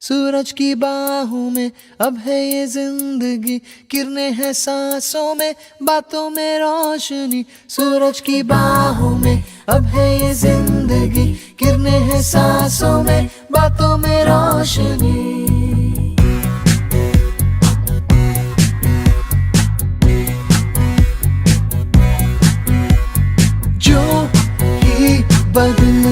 सूरज की बाहों में अब है ये जिंदगी, किरणें हैं सांसों में, बातों में रोशनी। सूरज की बाहों में अब है ये जिंदगी, किरणें हैं सांसों में, बातों में रोशनी। जो ही बदल